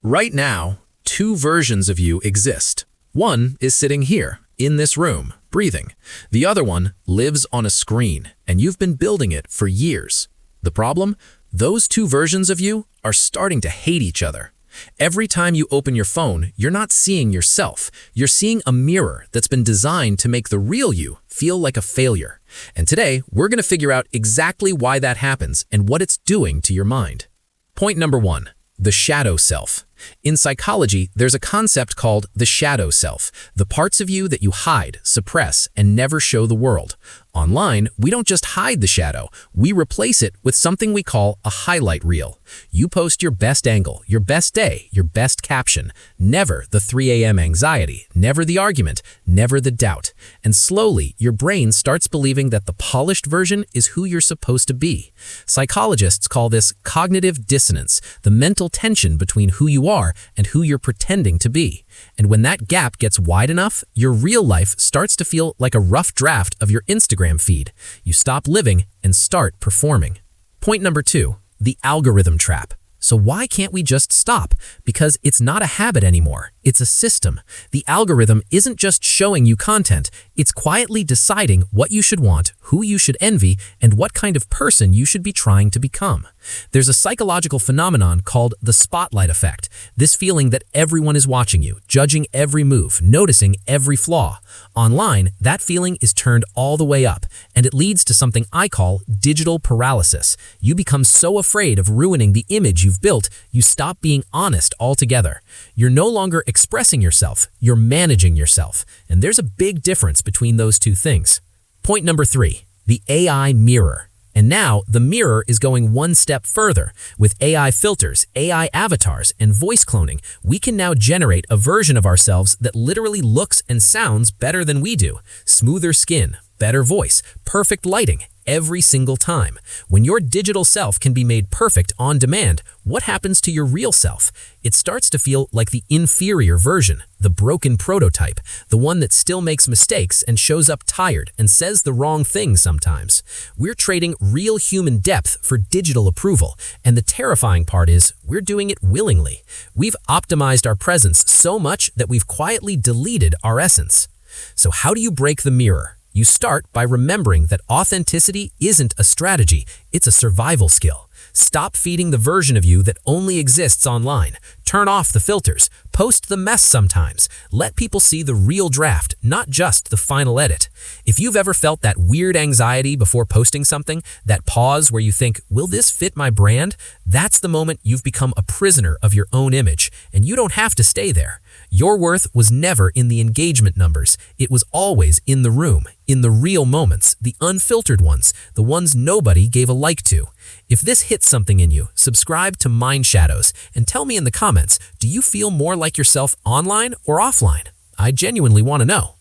Right now, two versions of you exist. One is sitting here, in this room, breathing. The other one lives on a screen, and you've been building it for years. The problem? Those two versions of you are starting to hate each other. Every time you open your phone, you're not seeing yourself. You're seeing a mirror that's been designed to make the real you feel like a failure. And today, we're going to figure out exactly why that happens and what it's doing to your mind. Point number 1. The shadow self. In psychology, there's a concept called the shadow self, the parts of you that you hide, suppress, and never show the world. Online, we don't just hide the shadow, we replace it with something we call a highlight reel. You post your best angle, your best day, your best caption. Never the 3 a.m. anxiety, never the argument, never the doubt. And slowly, your brain starts believing that the polished version is who you're supposed to be. Psychologists call this cognitive dissonance, the mental tension between who you are and who you're pretending to be. And when that gap gets wide enough, your real life starts to feel like a rough draft of your Instagram feed. You stop living and start performing. Point number 2, the algorithm trap. So why can't we just stop? Because it's not a habit anymore. It's a system. The algorithm isn't just showing you content. It's quietly deciding what you should want, who you should envy, and what kind of person you should be trying to become. There's a psychological phenomenon called the spotlight effect. This feeling that everyone is watching you, judging every move, noticing every flaw. Online, that feeling is turned all the way up, and it leads to something I call digital paralysis. You become so afraid of ruining the image you've built, you stop being honest altogether. You're no longer expressing yourself, you're managing yourself. And there's a big difference between those two things. Point number 3, the AI mirror. And now, the mirror is going one step further. With AI filters, AI avatars, and voice cloning, we can now generate a version of ourselves that literally looks and sounds better than we do. Smoother skin, better voice, perfect lighting, every single time. When your digital self can be made perfect on demand, what happens to your real self? It starts to feel like the inferior version, the broken prototype, the one that still makes mistakes and shows up tired and says the wrong thing sometimes. We're trading real human depth for digital approval, and the terrifying part is we're doing it willingly. We've optimized our presence so much that we've quietly deleted our essence. So how do you break the mirror? You start by remembering that authenticity isn't a strategy, it's a survival skill. Stop feeding the version of you that only exists online. Turn off the filters. Post the mess sometimes. Let people see the real draft, not just the final edit. If you've ever felt that weird anxiety before posting something, that pause where you think, will this fit my brand? That's the moment you've become a prisoner of your own image, and you don't have to stay there. Your worth was never in the engagement numbers. It was always in the room, in the real moments, the unfiltered ones, the ones nobody gave a like to. If this hits something in you, subscribe to Mind Shadows and tell me in the comments, do you feel more like yourself online or offline? I genuinely want to know.